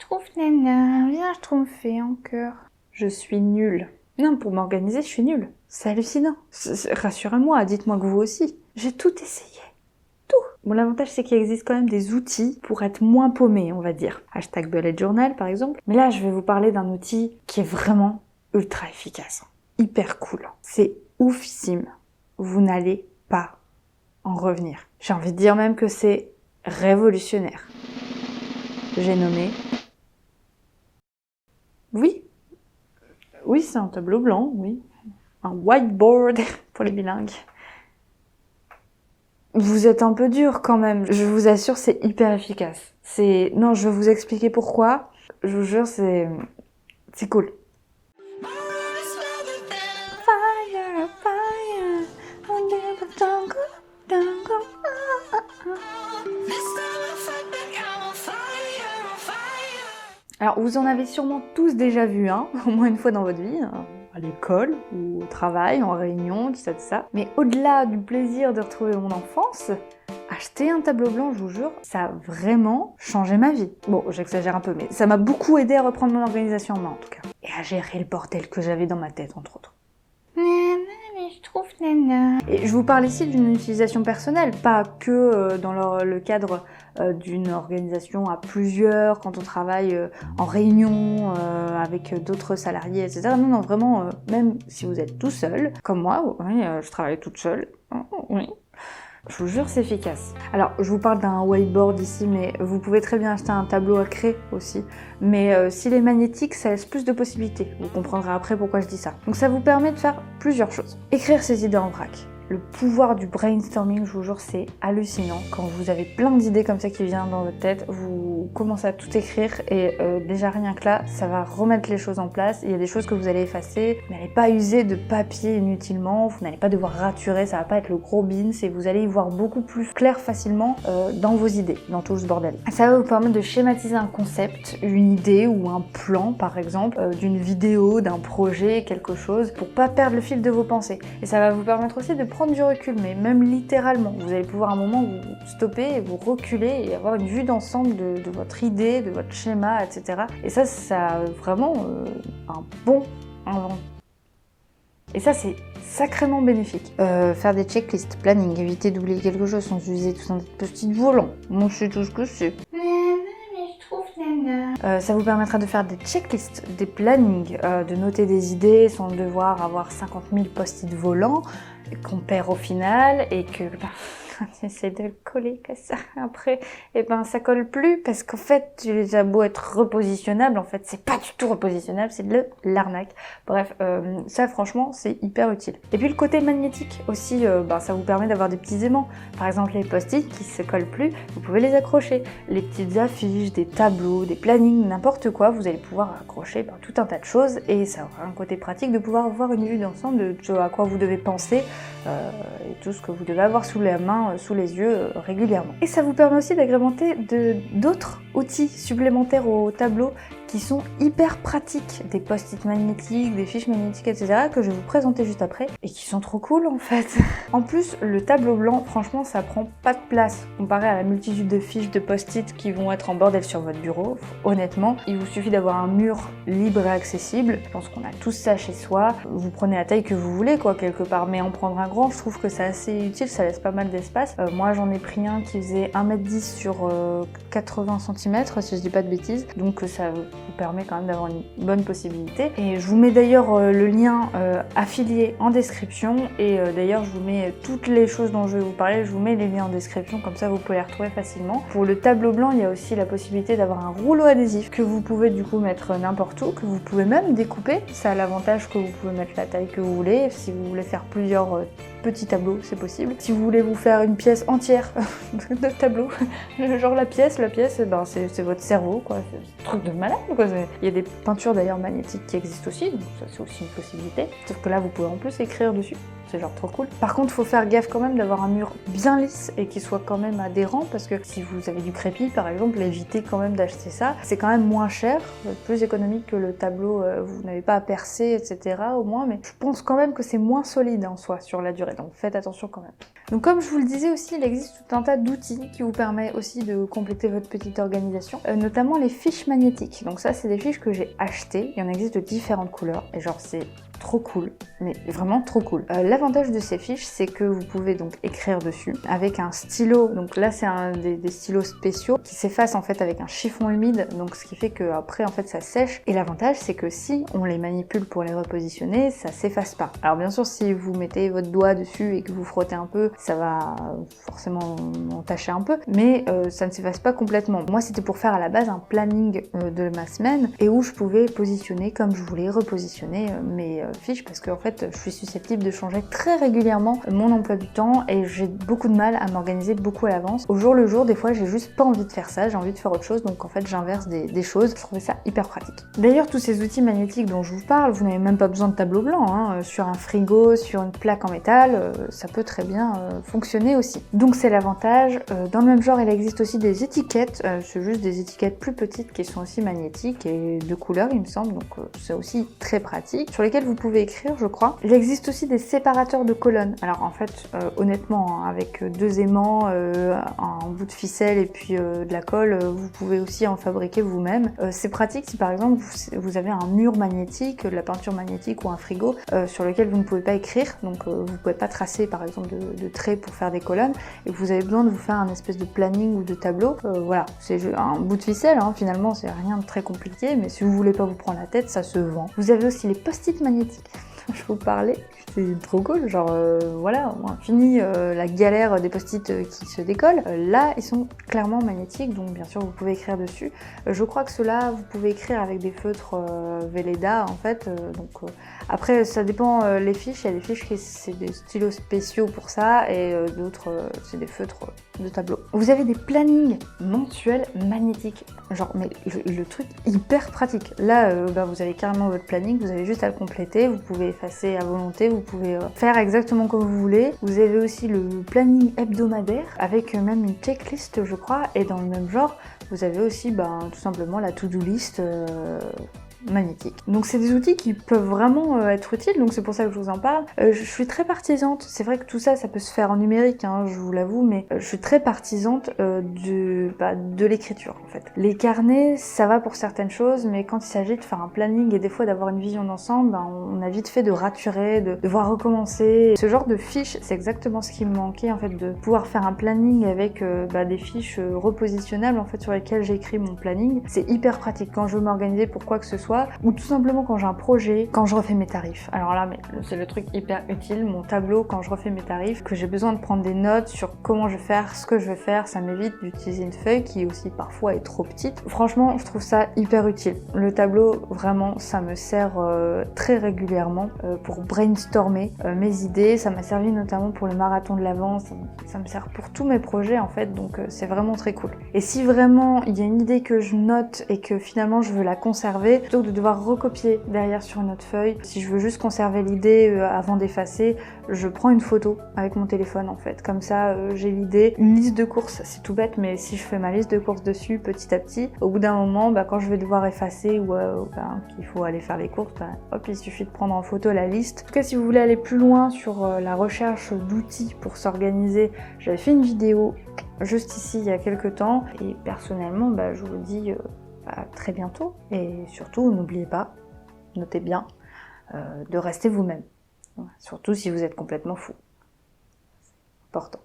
trouve nana, viens, je trouve fait en cœur. Je suis nulle. Non, pour m'organiser, je suis nulle. C'est hallucinant. Rassurez-moi, dites-moi que vous aussi. J'ai tout essayé. Tout. Bon, l'avantage, c'est qu'il existe quand même des outils pour être moins paumé, on va dire. Hashtag bullet journal, par exemple. Mais là, je vais vous parler d'un outil qui est vraiment ultra efficace. Hyper cool. C'est oufissime. Vous n'allez pas en revenir. J'ai envie de dire même que c'est révolutionnaire. J'ai nommé... Oui, c'est un tableau blanc, oui. Un whiteboard pour les bilingues. Vous êtes un peu dur quand même. Je vous assure, c'est hyper efficace. Non, je vais vous expliquer pourquoi. Je vous jure, c'est cool. Fire, fire, Alors, vous en avez sûrement tous déjà vu un, au moins une fois dans votre vie, à l'école ou au travail, en réunion, tout ça. Mais au-delà du plaisir de retrouver mon enfance, acheter un tableau blanc, je vous jure, ça a vraiment changé ma vie. Bon, j'exagère un peu, mais ça m'a beaucoup aidé à reprendre mon organisation en main, en tout cas. Et à gérer le bordel que j'avais dans ma tête, entre autres. Mais je trouve nana. Et je vous parle ici d'une utilisation personnelle, pas que dans le cadre d'une organisation à plusieurs, quand on travaille en réunion avec d'autres salariés, etc. Non, vraiment, même si vous êtes tout seul, comme moi, oui, je travaille toute seule, oui. Je vous jure, c'est efficace. Alors, je vous parle d'un whiteboard ici, mais vous pouvez très bien acheter un tableau à craie aussi. Mais s'il est magnétique, ça laisse plus de possibilités. Vous comprendrez après pourquoi je dis ça. Donc ça vous permet de faire plusieurs choses. Écrire ses idées en vrac. Le pouvoir du brainstorming, je vous jure, c'est hallucinant. Quand vous avez plein d'idées comme ça qui viennent dans votre tête, vous commencez à tout écrire et déjà rien que là, ça va remettre les choses en place. Il y a des choses que vous allez effacer, vous n'allez pas user de papier inutilement, vous n'allez pas devoir raturer, ça va pas être le gros bins et vous allez y voir beaucoup plus clair facilement dans vos idées, dans tout ce bordel. Ça va vous permettre de schématiser un concept, une idée ou un plan par exemple, d'une vidéo, d'un projet, quelque chose, pour pas perdre le fil de vos pensées. Et ça va vous permettre aussi de prendre du recul, mais même littéralement. Vous allez pouvoir à un moment vous stopper et vous reculer et avoir une vue d'ensemble de votre idée, de votre schéma, etc. Et ça a vraiment un bon inventaire. Et ça, c'est sacrément bénéfique. Faire des checklists, planning, éviter d'oublier quelque chose sans user tout un petit volant. Moi, je sais tout ce que c'est. Ça vous permettra de faire des checklists, des plannings, de noter des idées sans devoir avoir 50 000 post-it volants qu'on perd au final et que quand tu essaies de le coller comme ça après, et ça colle plus parce qu'en fait tu les as beau être repositionnable, en fait c'est pas du tout repositionnable, c'est de l'arnaque. Bref, ça franchement c'est hyper utile. Et puis le côté magnétique aussi, ça vous permet d'avoir des petits aimants. Par exemple les post-it qui se collent plus, vous pouvez les accrocher. Les petites affiches, des tableaux, des plannings, n'importe quoi, vous allez pouvoir accrocher tout un tas de choses et ça aura un côté pratique de pouvoir avoir une vue d'ensemble de ce à quoi vous devez penser et tout ce que vous devez avoir sous la main, sous les yeux régulièrement. Et ça vous permet aussi d'agrémenter d'autres outils supplémentaires au tableau qui sont hyper pratiques, des post-it magnétiques, des fiches magnétiques, etc. que je vais vous présenter juste après et qui sont trop cool en fait. En plus, le tableau blanc, franchement, ça prend pas de place comparé à la multitude de fiches de post-it qui vont être en bordel sur votre bureau. Honnêtement, il vous suffit d'avoir un mur libre et accessible. Je pense qu'on a tous ça chez soi. Vous prenez la taille que vous voulez, quoi, quelque part, mais en prendre un grand, je trouve que c'est assez utile, ça laisse pas mal d'espace. Moi, j'en ai pris un qui faisait 1m10 sur 80 cm, si je dis pas de bêtises, donc ça vous permet quand même d'avoir une bonne possibilité. Et je vous mets d'ailleurs le lien affilié en description et d'ailleurs je vous mets toutes les choses dont je vais vous parler, je vous mets les liens en description, comme ça vous pouvez les retrouver facilement. Pour le tableau blanc, il y a aussi la possibilité d'avoir un rouleau adhésif que vous pouvez du coup mettre n'importe où, que vous pouvez même découper. Ça a l'avantage que vous pouvez mettre la taille que vous voulez. Si vous voulez faire plusieurs petits tableaux, c'est possible. Si vous voulez vous faire une pièce entière de tableau, genre la pièce, c'est votre cerveau, quoi. C'est un truc de malade, quoi. Il y a des peintures d'ailleurs magnétiques qui existent aussi, donc ça c'est aussi une possibilité. Sauf que là, vous pouvez en plus écrire dessus. c'est genre trop cool. Par contre, faut faire gaffe quand même d'avoir un mur bien lisse et qui soit quand même adhérent, parce que si vous avez du crépi par exemple, évitez quand même d'acheter ça. C'est quand même moins cher, plus économique que le tableau, vous n'avez pas à percer, etc. au moins, mais je pense quand même que c'est moins solide en soi sur la durée, donc faites attention quand même. Donc comme je vous le disais aussi, il existe tout un tas d'outils qui vous permettent aussi de compléter votre petite organisation, notamment les fiches magnétiques. Donc ça, c'est des fiches que j'ai achetées, il y en existe de différentes couleurs, et genre c'est trop cool, mais vraiment trop cool. L'avantage de ces fiches, c'est que vous pouvez donc écrire dessus avec un stylo. Donc là, c'est des stylos spéciaux qui s'effacent en fait avec un chiffon humide, donc ce qui fait que après en fait ça sèche. Et l'avantage, c'est que si on les manipule pour les repositionner, ça s'efface pas. Alors bien sûr, si vous mettez votre doigt dessus et que vous frottez un peu, ça va forcément entacher un peu, mais ça ne s'efface pas complètement. Moi, c'était pour faire à la base un planning de ma semaine et où je pouvais positionner comme je voulais, repositionner mes fiches, parce qu'en fait je suis susceptible de changer très régulièrement mon emploi du temps et j'ai beaucoup de mal à m'organiser beaucoup à l'avance. Au jour le jour, des fois j'ai juste pas envie de faire ça, j'ai envie de faire autre chose, donc en fait j'inverse des choses. Je trouvais ça hyper pratique. D'ailleurs, tous ces outils magnétiques dont je vous parle, vous n'avez même pas besoin de tableau blanc, hein. Sur un frigo, sur une plaque en métal, ça peut très bien fonctionner aussi. Donc c'est l'avantage. Dans le même genre, il existe aussi des étiquettes, c'est juste des étiquettes plus petites qui sont aussi magnétiques et de couleur il me semble, donc c'est aussi très pratique, sur lesquelles vous pouvez écrire, je crois. Il existe aussi des séparateurs de colonnes. Alors en fait, honnêtement, hein, avec deux aimants, un bout de ficelle et puis de la colle, vous pouvez aussi en fabriquer vous-même. C'est pratique si par exemple vous avez un mur magnétique, de la peinture magnétique ou un frigo sur lequel vous ne pouvez pas écrire, donc vous ne pouvez pas tracer par exemple de traits pour faire des colonnes, et que vous avez besoin de vous faire un espèce de planning ou de tableau. Voilà, c'est un bout de ficelle, hein, finalement c'est rien de très compliqué, mais si vous voulez pas vous prendre la tête, ça se vend. Vous avez aussi les post-it magnétiques dont je vous parlais. C'est trop cool, genre voilà, on a fini la galère des post-it qui se décollent. Là, ils sont clairement magnétiques, donc bien sûr vous pouvez écrire dessus. Je crois que ceux-là, vous pouvez écrire avec des feutres Velleda en fait, après ça dépend les fiches, il y a des fiches qui c'est des stylos spéciaux pour ça et d'autres c'est des feutres de tableau. Vous avez des plannings mensuels magnétiques, genre mais le truc hyper pratique. Là vous avez carrément votre planning, vous avez juste à le compléter, vous pouvez effacer à volonté, vous pouvez faire exactement comme vous voulez. Vous avez aussi le planning hebdomadaire avec même une checklist je crois, et dans le même genre vous avez aussi tout simplement la to-do list magnétique. Donc c'est des outils qui peuvent vraiment être utiles, donc c'est pour ça que je vous en parle. Je suis très partisante, c'est vrai que tout ça, ça peut se faire en numérique, hein, je vous l'avoue, mais je suis très partisante de l'écriture en fait. Les carnets, ça va pour certaines choses, mais quand il s'agit de faire un planning et des fois d'avoir une vision d'ensemble, on a vite fait de raturer, de devoir recommencer. Ce genre de fiches, c'est exactement ce qui me manquait en fait, de pouvoir faire un planning avec des fiches repositionnables en fait sur lesquelles j'écris mon planning. C'est hyper pratique quand je veux m'organiser pour quoi que ce soit, ou tout simplement quand j'ai un projet, quand je refais mes tarifs. Alors là, mais c'est le truc hyper utile, mon tableau quand je refais mes tarifs, que j'ai besoin de prendre des notes sur comment je vais faire, ce que je vais faire, ça m'évite d'utiliser une feuille qui aussi parfois est trop petite. Franchement, je trouve ça hyper utile. Le tableau, vraiment, ça me sert très régulièrement pour brainstormer mes idées. Ça m'a servi notamment pour le marathon de l'Avent, ça me sert pour tous mes projets en fait, donc c'est vraiment très cool. Et si vraiment il y a une idée que je note et que finalement je veux la conserver, plutôt que de devoir recopier derrière sur une autre feuille, si je veux juste conserver l'idée avant d'effacer, je prends une photo avec mon téléphone en fait. Comme ça, j'ai l'idée. Une liste de courses, c'est tout bête, mais si je fais ma liste de courses dessus petit à petit, au bout d'un moment, quand je vais devoir effacer ou qu'il faut aller faire les courses, hop, il suffit de prendre en photo la liste. En tout cas, si vous voulez aller plus loin sur la recherche d'outils pour s'organiser, j'avais fait une vidéo juste ici il y a quelques temps, et personnellement, je vous dis à très bientôt, et surtout n'oubliez pas, notez bien, de rester vous-même, surtout si vous êtes complètement fou. C'est important.